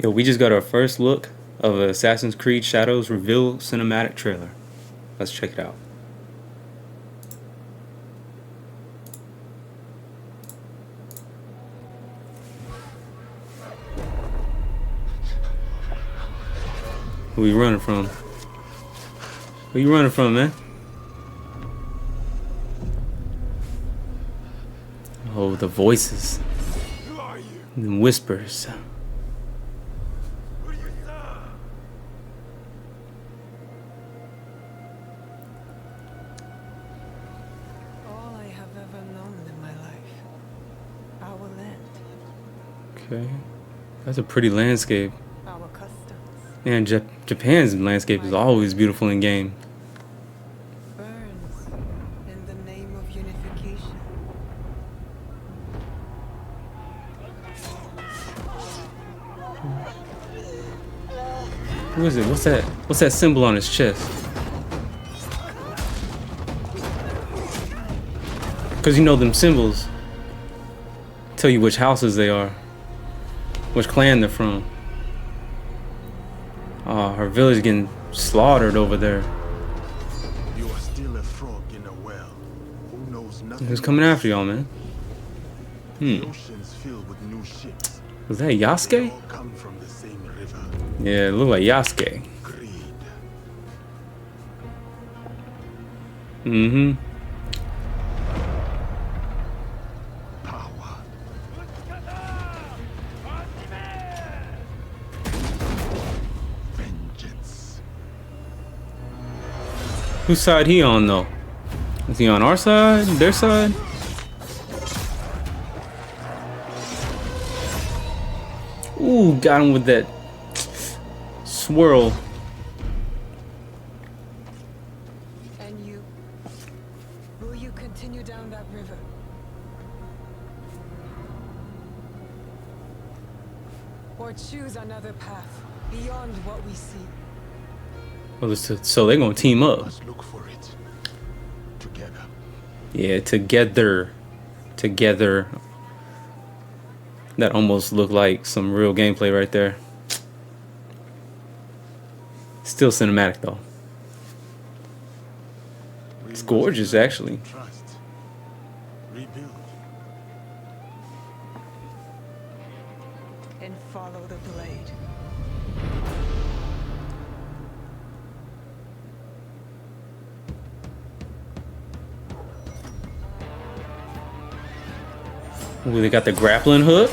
Yo, we just got our first look of Assassin's Creed Shadows reveal cinematic trailer. Let's check it out. Who you running from? Who you running from, man? Oh, the voices. Who are you? And whispers. Who do you serve? All I have ever known in my life. Our land, Okay. That's a pretty landscape. our customs, Man, Japan's landscape is always beautiful in game. burns in the name of unification. Who is it? What's that? What's that symbol on his chest? Because you know them symbols tell you which houses they are, which clan they're from. Oh, her village getting slaughtered over there. You are still a frog in a well. Who knows nothing? Who's coming after y'all, man? The ocean's filled with new ships. Was that They Yasuke? all come from the same river. Yeah, it looked like Yasuke. Greed. Mm-hmm. Power. Vengeance. Whose side he on though? Is he on our side? Their side? Ooh, got him with that swirl. And you, will you continue down that river? Or choose another path beyond what we see? Well, so they're gonna team up. Let's look for it. Together. Yeah, together. That almost looked like some real gameplay right there. Still cinematic though. It's gorgeous, actually. Trust. Rebuild. And follow the blade. Ooh, they got the grappling hook,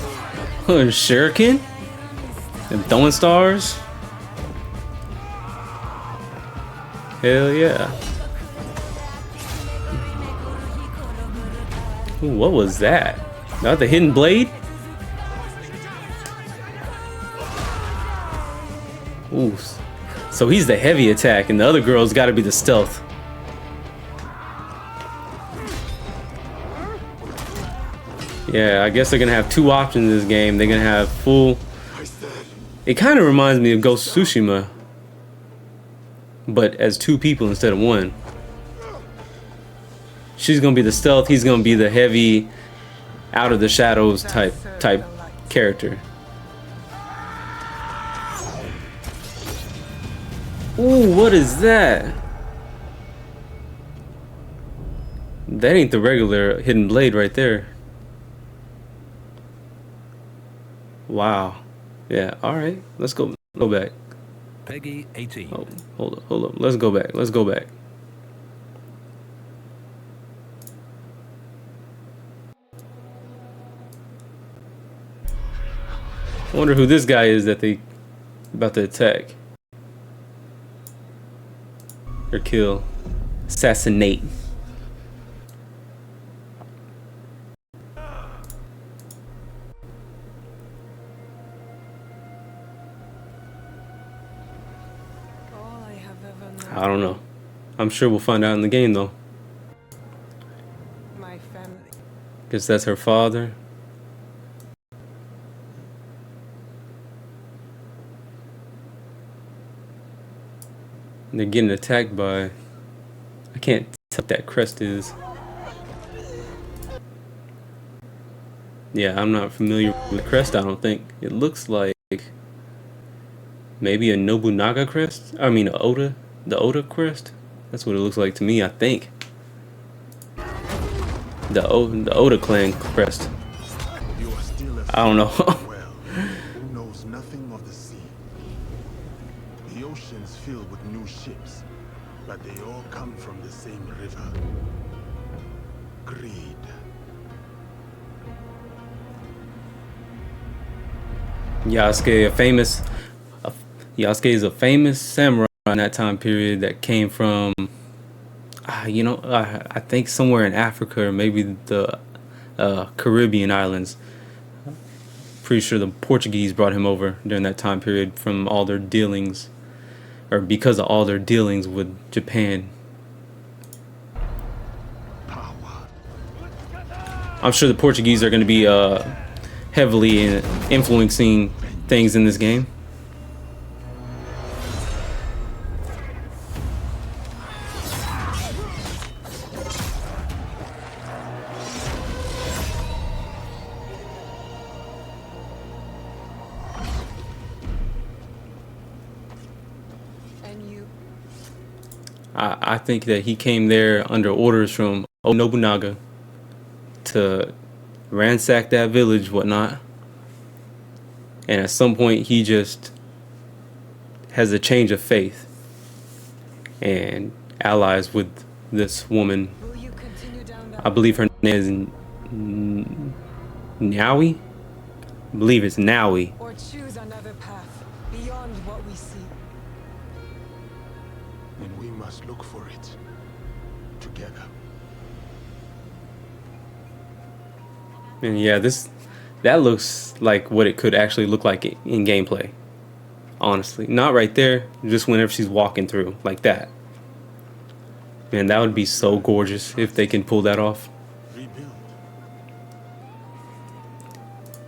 shuriken, and throwing stars. Hell yeah. Ooh, what was that? Not the hidden blade? Ooh. So he's the heavy attack, and the other girl's got to be the stealth. Yeah, I guess they're gonna have two options in this game. They're gonna have full. It kind of reminds me of Ghost of Tsushima, but as two people instead of one. She's gonna be the stealth. He's gonna be the heavy, out of the shadows type character. Ooh, what is that? That ain't the regular hidden blade right there. Wow. Yeah, alright. Let's go back. Peggy 18. Oh, hold up. Let's go back. I wonder who this guy is that they about to attack. Or kill. Assassinate. All I have ever known. I don't know. I'm sure we'll find out in the game though. My family. Guess that's her father. And they're getting attacked by... I can't tell what that crest is. Yeah, I'm not familiar with the crest, I don't think. It looks like Maybe a Nobunaga crest? I mean, the Oda crest? That's what it looks like to me, I think. The Oda clan crest. You are still a I don't know. frog in a well who knows nothing of the sea. The ocean's filled with new ships, but they all come from the same river. Greed. Yasuke is a famous samurai in that time period that came from, I think somewhere in Africa or maybe the Caribbean islands. Pretty sure the Portuguese brought him over during that time period from all their dealings, or because of all their dealings with Japan. Power. I'm sure the Portuguese are going to be heavily influencing things in this game. And you. I think that he came there under orders from Oda Nobunaga to ransack that village, whatnot. And at some point, he just has a change of faith and allies with this woman. Will you continue down that I believe her name is Naoe. I believe it's Naoe. or choose another path beyond what we see? And we must look for it together. And yeah, that looks like what it could actually look like in gameplay. Honestly, not right there, just whenever she's walking through like that. Man, that would be so gorgeous if they can pull that off. Rebuild.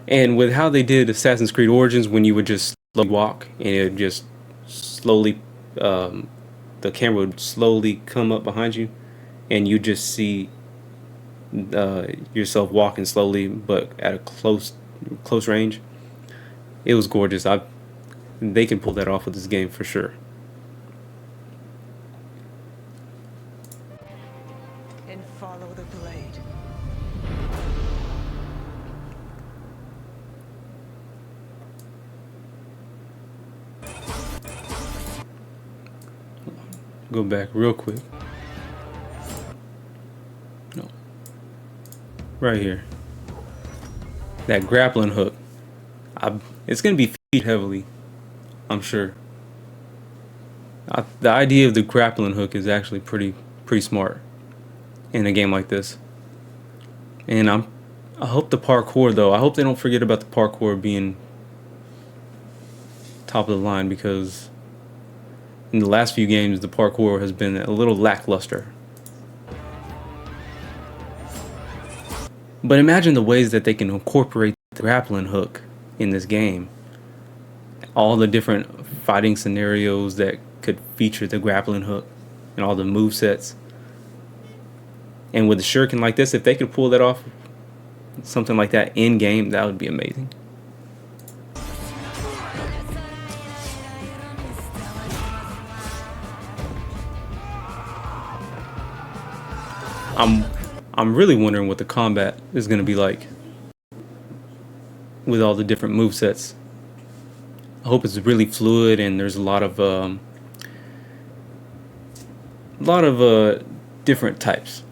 And with how they did Assassin's Creed Origins, when you would just slowly walk and it would just slowly, the camera would slowly come up behind you, and you just see yourself walking slowly, but at a close range. It was gorgeous. They can pull that off with this game for sure. And follow the blade. Go back real quick. No. Right here. That grappling hook. It's going to be featured heavily, I'm sure. The idea of the grappling hook is actually pretty smart in a game like this. And I hope the parkour, though, I hope they don't forget about the parkour being top of the line, because in the last few games the parkour has been a little lackluster. But imagine the ways that they can incorporate the grappling hook in this game. All the different fighting scenarios that could feature the grappling hook and all the movesets. And with a shuriken like this, if they could pull that off, something like that in game, that would be amazing. I'm really wondering what the combat is going to be like with all the different movesets. I hope it's really fluid and there's a lot of different types.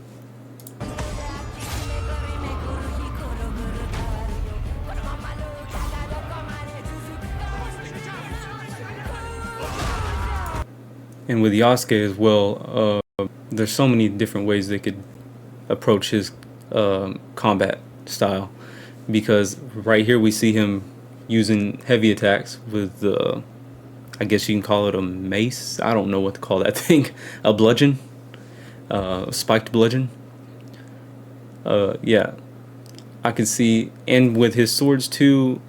And with Yasuke as well, there's so many different ways they could approach his combat style, because right here we see him using heavy attacks with the, I guess you can call it a mace. I don't know what to call that thing. A bludgeon, spiked bludgeon. Yeah, I can see, and with his swords too.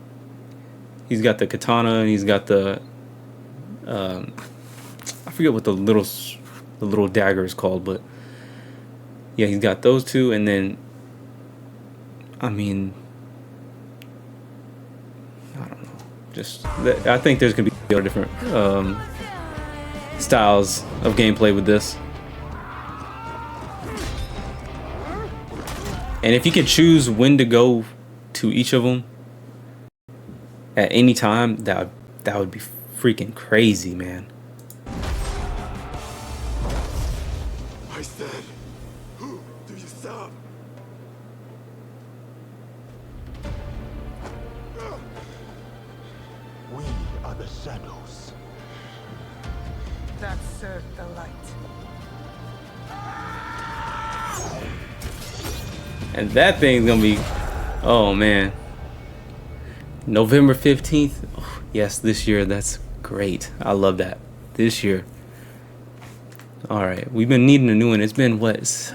He's got the katana and he's got the, I forget what the little dagger is called, but yeah, he's got those two, and then, I mean, I don't know, just I think there's gonna be different styles of gameplay with this. And if you could choose when to go to each of them at any time, that would be freaking crazy, man. I said, who do you stop? We are the shadows. That served the light. And that thing's gonna be, oh man, November 15th. Oh, yes, this year. That's great. I love that. This year. All right, we've been needing a new one. It's been what?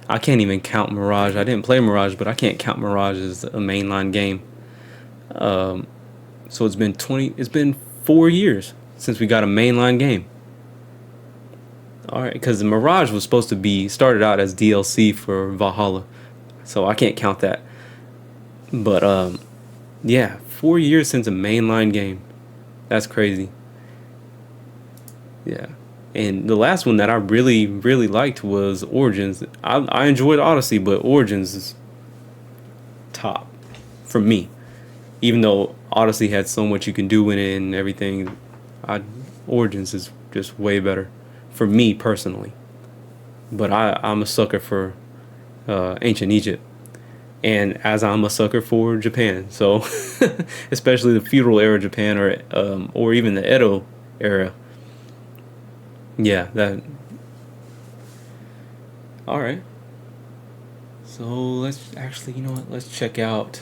I can't even count Mirage. I didn't play Mirage, but I can't count Mirage as a mainline game. So it's been 4 years since we got a mainline game. All right, because the Mirage was supposed to be started out as DLC for Valhalla, so I can't count that. But yeah, 4 years since a mainline game. That's crazy. Yeah. And the last one that I really, really liked was Origins. I enjoyed Odyssey, but Origins is top for me. Even though Odyssey had so much you can do in it and everything, Origins is just way better for me personally. But I'm a sucker for ancient Egypt. And as I'm a sucker for Japan, so especially the feudal era Japan, or even the Edo era. Yeah, that. All right. So let's actually, you know what? Let's check out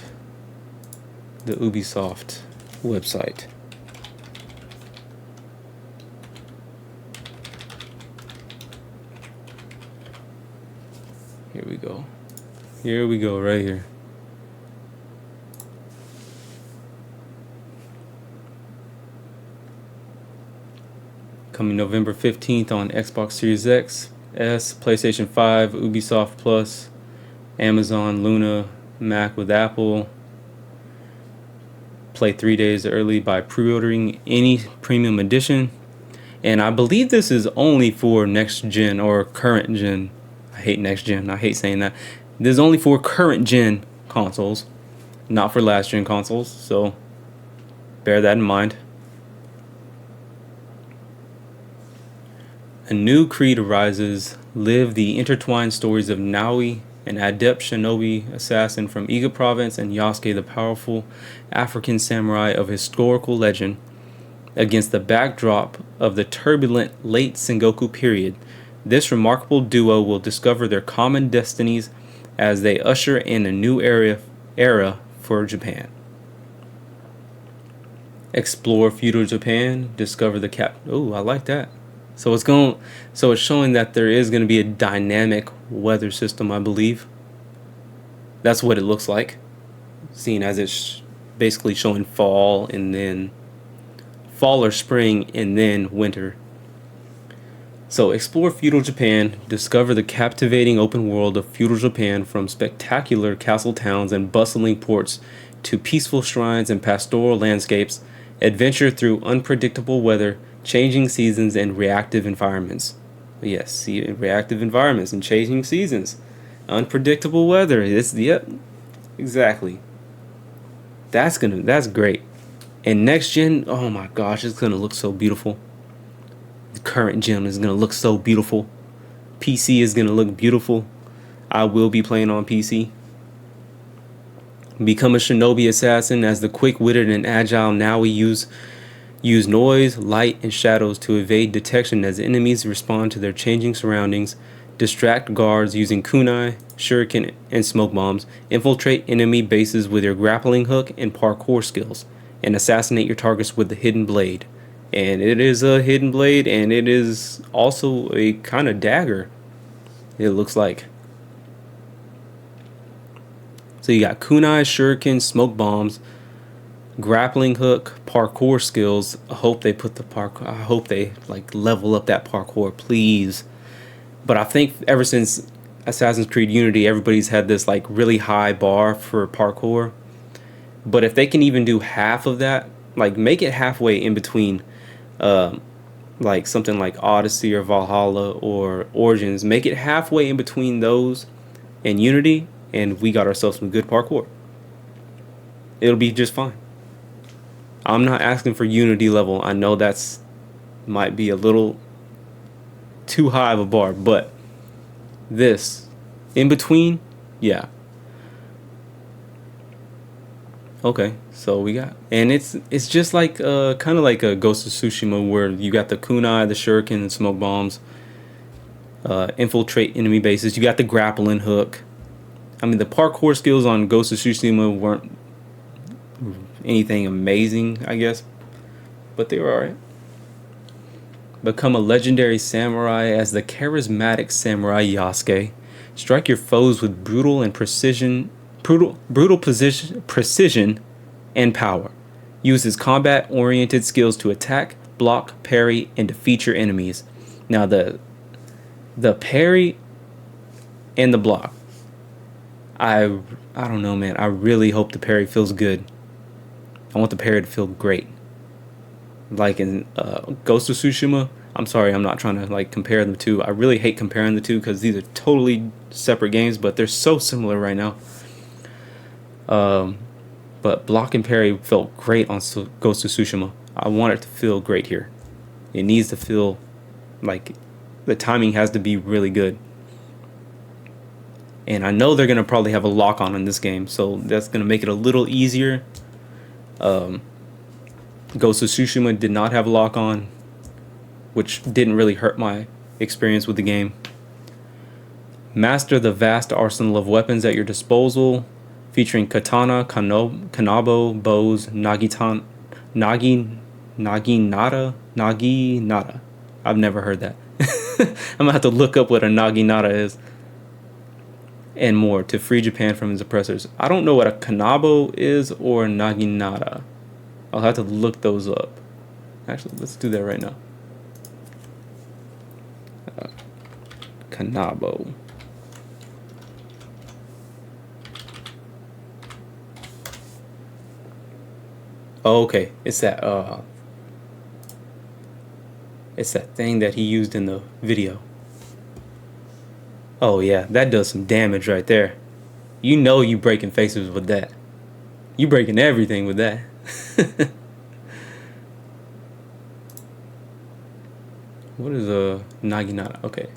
the Ubisoft website. Here we go. Here we go, right here. Coming November 15th on Xbox Series X, S, PlayStation 5, Ubisoft Plus, Amazon, Luna, Mac with Apple. Play 3 days early by pre-ordering any premium edition. And I believe this is only for next gen or current gen. I hate next gen. I hate saying that. This is only for current gen consoles, not for last gen consoles. So bear that in mind. A new creed arises. Live the intertwined stories of Naoe, an adept shinobi assassin from Iga province, and Yasuke, the powerful African samurai of historical legend, against the backdrop of the turbulent late Sengoku period. This remarkable duo will discover their common destinies as they usher in a new era for Japan. Explore feudal Japan, discover the Oh, I like that. So it's showing that there is going to be a dynamic weather system, I believe. That's what it looks like, seeing as it's basically showing fall or spring and then winter. So explore feudal Japan, discover the captivating open world of feudal Japan, from spectacular castle towns and bustling ports to peaceful shrines and pastoral landscapes. Adventure through unpredictable weather, changing seasons, and reactive environments. Yes, reactive environments and changing seasons. Unpredictable weather. Yep, exactly. That's great. And next gen, oh my gosh, it's gonna look so beautiful. The current gen is gonna look so beautiful. PC is gonna look beautiful. I will be playing on PC. Become a shinobi assassin as the quick-witted and agile Naoe use noise, light, and shadows to evade detection as enemies respond to their changing surroundings. Distract guards using kunai, shuriken, and smoke bombs. Infiltrate enemy bases with your grappling hook and parkour skills, and assassinate your targets with the hidden blade. And it is a hidden blade, and it is also a kind of dagger, it looks like. So you got kunai, shuriken, smoke bombs, grappling hook, parkour skills. I hope they level up that parkour, please. But I think ever since Assassin's Creed Unity, everybody's had this like really high bar for parkour. But if they can even do half of that Like, make it halfway in between, like something like Odyssey or Valhalla or Origins. Make it halfway in between those and Unity, and we got ourselves some good parkour. It'll be just fine. I'm not asking for Unity level. I know that's might be a little too high of a bar, but this in between, yeah. Okay, so we got, and it's just like kind of like a Ghost of Tsushima, where you got the kunai, the shuriken, and smoke bombs. Infiltrate enemy bases. You got the grappling hook. I mean, the parkour skills on Ghost of Tsushima weren't anything amazing, I guess, but they were alright. Become a legendary samurai as the charismatic samurai Yasuke. Strike your foes with precision and power. Use his combat-oriented skills to attack, block, parry, and defeat your enemies. Now the parry and the block, I don't know, man. I really hope the parry feels good. I want the parry to feel great. Like in Ghost of Tsushima, I'm sorry, I'm not trying to like compare the two. I really hate comparing the two because these are totally separate games, but they're so similar right now. But block and parry felt great on Ghost of Tsushima. I want it to feel great here. It needs to feel like the timing has to be really good. And I know they're going to probably have a lock on in this game, so that's going to make it a little easier. Ghost of Tsushima did not have a lock on, which didn't really hurt my experience with the game. Master the vast arsenal of weapons at your disposal, featuring katana, kanabo, bows, naginata. I've never heard that. I'm gonna have to look up what a naginata is. And more to free Japan from its oppressors. I don't know what a kanabo is or a naginata. I'll have to look those up. Actually, let's do that right now. Kanabo. Oh, okay. It's that thing that he used in the video. Oh yeah, that does some damage right there. You know you breaking faces with that. You breaking everything with that. What is a naginata? Okay,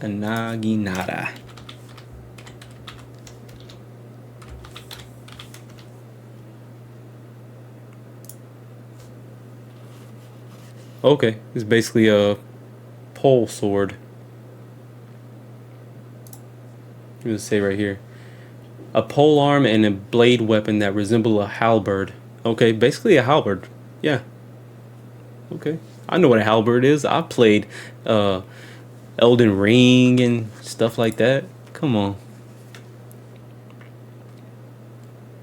a naginata. Okay, it's basically a pole sword. What does it say right here? A pole arm and a blade weapon that resemble a halberd. Okay, basically a halberd. Yeah. Okay. I know what a halberd is. I played Elden Ring and stuff like that. Come on.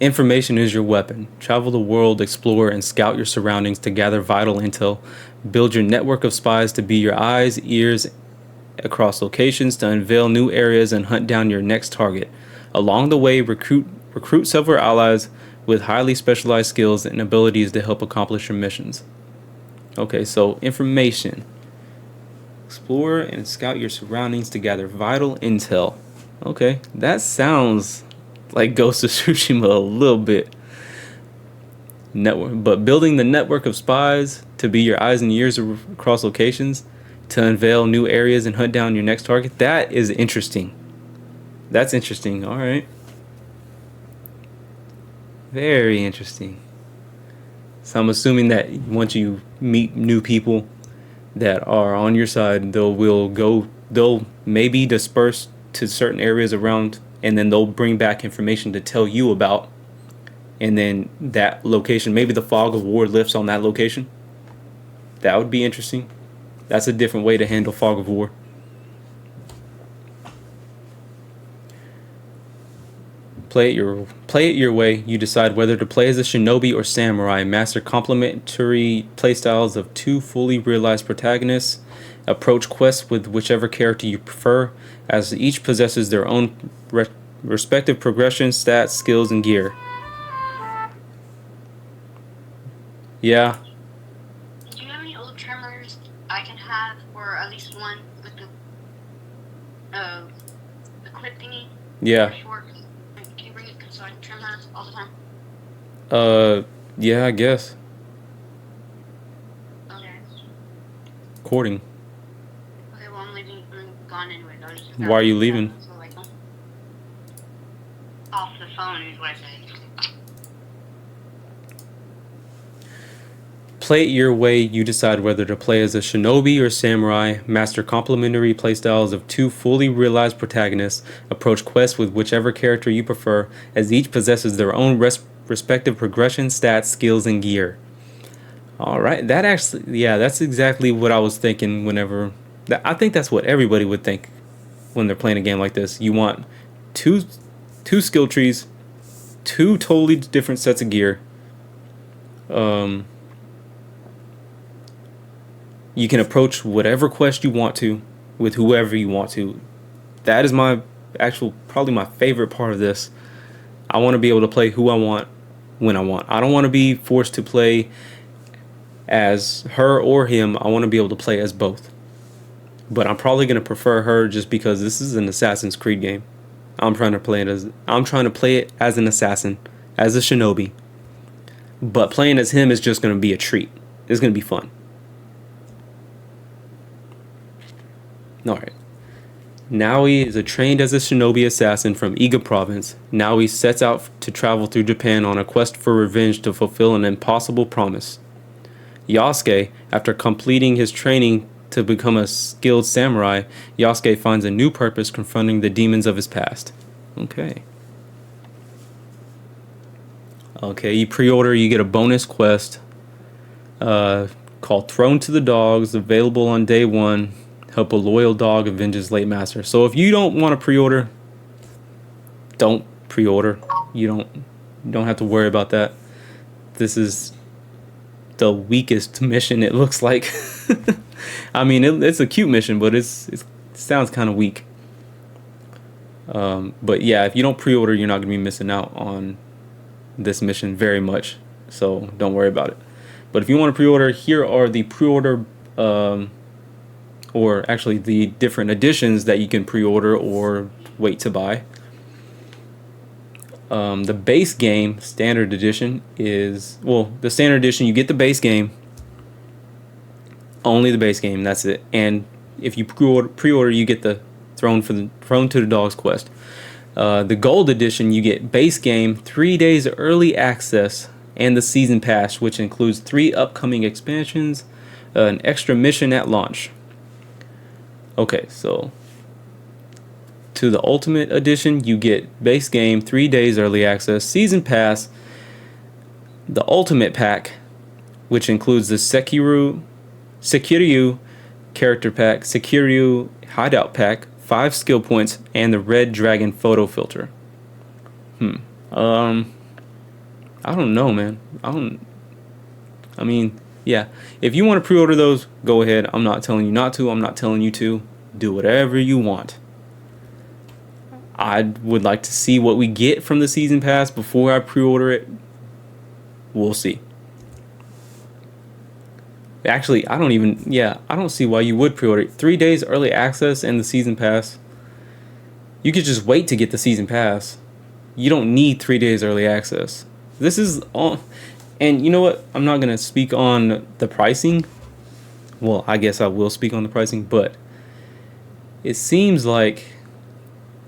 Information is your weapon. Travel the world, explore, and scout your surroundings to gather vital intel. Build your network of spies to be your eyes, ears across locations to unveil new areas and hunt down your next target. Along the way, recruit several allies with highly specialized skills and abilities to help accomplish your missions. Okay, so information. Explore and scout your surroundings to gather vital intel. Okay, that sounds like Ghost of Tsushima a little bit. Network, but building the network of spies to be your eyes and ears across locations to unveil new areas and hunt down your next target. That is interesting. That's interesting. All right. Very interesting. So I'm assuming that once you meet new people that are on your side, they'll maybe disperse to certain areas around, and then they'll bring back information to tell you about. And then that location, maybe the fog of war lifts on that location. That would be interesting. That's a different way to handle fog of war. Play it your way. You decide whether to play as a shinobi or samurai. Master complementary playstyles of two fully realized protagonists. Approach quests with whichever character you prefer, as each possesses their own respective progression, stats, skills, and gear. Yeah. Do you have any old trimmers I can have, or at least one with the clip thingy? Yeah. Short. Can you bring it so I can trim her all the time? Yeah, I guess. Okay. Courting. Okay, well, I'm leaving. I'm gone anyway. I'll just Why are you leaving? So, like, off the phone is what I said. Play it your way. You decide whether to play as a shinobi or samurai. Master complementary playstyles of two fully realized protagonists. Approach quests with whichever character you prefer, as each possesses their own respective progression, stats, skills, and gear. All right, that actually, yeah, that's exactly what I was thinking. I think that's what everybody would think when they're playing a game like this. You want two, two skill trees, two totally different sets of gear. You can approach whatever quest you want to with whoever you want to. That is probably my favorite part of this. I want to be able to play who I want when I want. I don't want to be forced to play as her or him. I want to be able to play as both. But I'm probably going to prefer her just because this is an Assassin's Creed game. I'm trying to play it as an assassin, as a shinobi. But playing as him is just going to be a treat. It's going to be fun. Alright. Naoe is trained as a shinobi assassin from Iga province. Naoe sets out to travel through Japan on a quest for revenge to fulfill an impossible promise. Yasuke, after completing his training to become a skilled samurai, Yasuke finds a new purpose confronting the demons of his past. Okay. Okay, you pre-order, you get a bonus quest called Thrown to the Dogs, available on day 1. Help a loyal dog avenge his late master. So if you don't want to pre-order, don't pre-order. You don't have to worry about that. This is the weakest mission, it looks like. I mean, it's a cute mission, but it sounds kind of weak. But yeah, if you don't pre-order, you're not going to be missing out on this mission very much. So don't worry about it. But if you want to pre-order, here are the pre-order or actually the different editions that you can pre-order or wait to buy. The base game standard edition the standard edition, you get the base game, only the base game, that's it. And if you pre-order, you get the Thrown to the Dogs quest. The gold edition, you get base game, 3 days early access, and the season pass, which includes 3 upcoming expansions, an extra mission at launch. Okay, so to the Ultimate Edition, you get base game, 3 days early access, season pass, the Ultimate Pack, which includes the Sekiryu character pack, Sekiryu hideout pack, 5 skill points, and the Red Dragon photo filter. I don't know, man. I mean, yeah. If you want to pre-order those, go ahead. I'm not telling you not to. I'm not telling you to. Do whatever you want. I would like to see what we get from the season pass before I pre-order it. We'll see. Actually, I don't see why you would pre-order it. 3 days early access and the season pass. You could just wait to get the season pass. You don't need 3 days early access. This is all. And you know what? I'm not going to speak on the pricing. Well, I guess I will speak on the pricing, but it seems like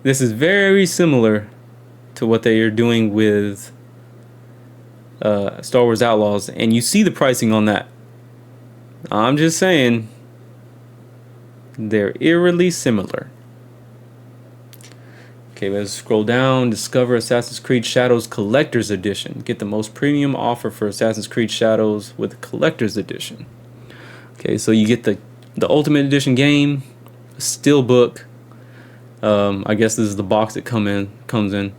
this is very similar to what they are doing with Star Wars Outlaws, and you see the pricing on that. I'm just saying, they're eerily similar. Okay, let's scroll down. Discover Assassin's Creed Shadows Collector's Edition. Get the most premium offer for Assassin's Creed Shadows with the Collector's Edition. Okay, so you get the Ultimate Edition game, a steelbook. I guess this is the box that comes in.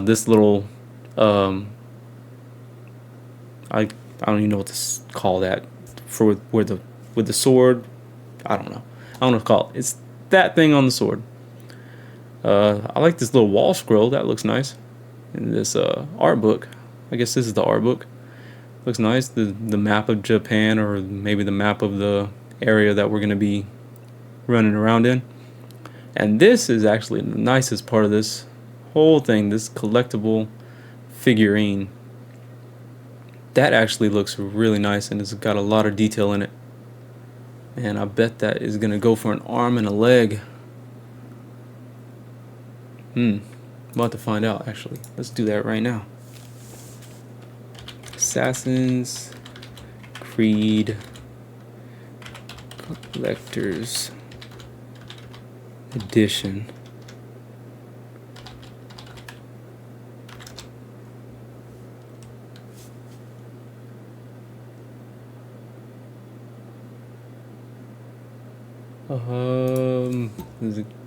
This little I don't even know what to call that for with the sword. I don't know what to call it. It's that thing on the sword. I like this little wall scroll. That looks nice. And this art book. I guess this is the art book. Looks nice. The map of Japan, or maybe the map of the area that we're gonna be running around in. And this is actually the nicest part of this whole thing. This collectible figurine. That actually looks really nice, and it's got a lot of detail in it. And I bet that is gonna go for an arm and a leg. I'm about to find out, actually. Let's do that right now. Assassin's Creed Collector's Edition.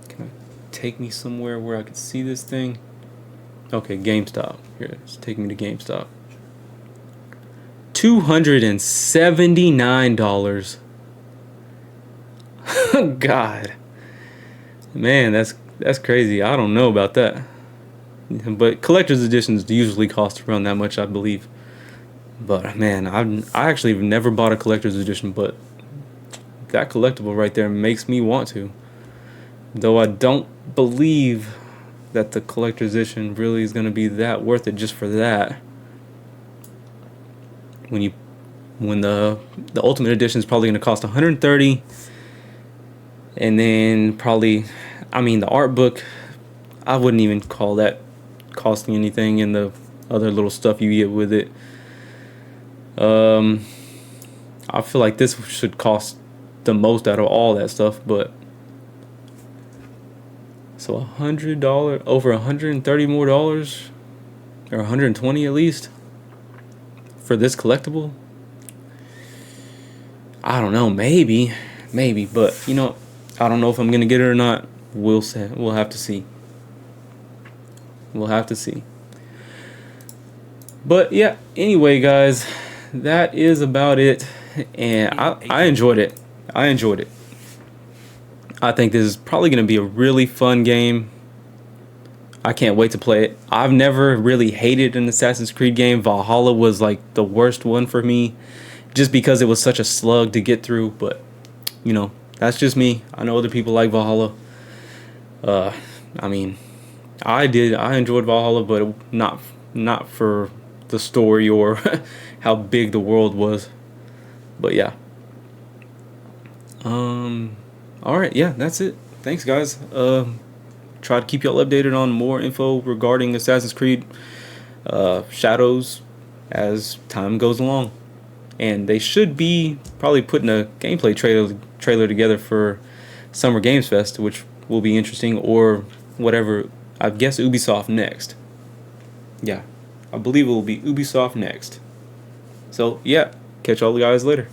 Can I take me somewhere where I could see this thing? Okay, GameStop. Here, it's taking me to GameStop. $279. God, man, that's crazy. I don't know about that, but collector's editions usually cost around that much, I believe. But man, I actually have never bought a collector's edition, but that collectible right there makes me want to. Though I don't believe that the collector's edition really is going to be that worth it just for that. When the ultimate edition is probably going to cost $130, and then probably, I mean, the art book, I wouldn't even call that costing anything, and the other little stuff you get with it. I feel like this should cost the most out of all that stuff, but so $100, over $130 more dollars, or $120 at least, for this collectible. I don't know, maybe, but you know, I don't know if I'm gonna get it or not. We'll have to see. We'll have to see. But yeah, anyway, guys, that is about it, and I enjoyed it. I think this is probably going to be a really fun game. I can't wait to play it. I've never really hated an Assassin's Creed game. Valhalla was like the worst one for me, just because it was such a slug to get through. But you know, that's just me. I know other people like Valhalla. I mean, I enjoyed Valhalla, but not for the story or how big the world was. But yeah. Alright, yeah, that's it. Thanks, guys. Try to keep y'all updated on more info regarding Assassin's Creed Shadows as time goes along. And they should be probably putting a gameplay trailer together for Summer Games Fest, which will be interesting, or whatever. I guess Ubisoft next. Yeah, I believe it will be Ubisoft next. So yeah, catch all the guys later.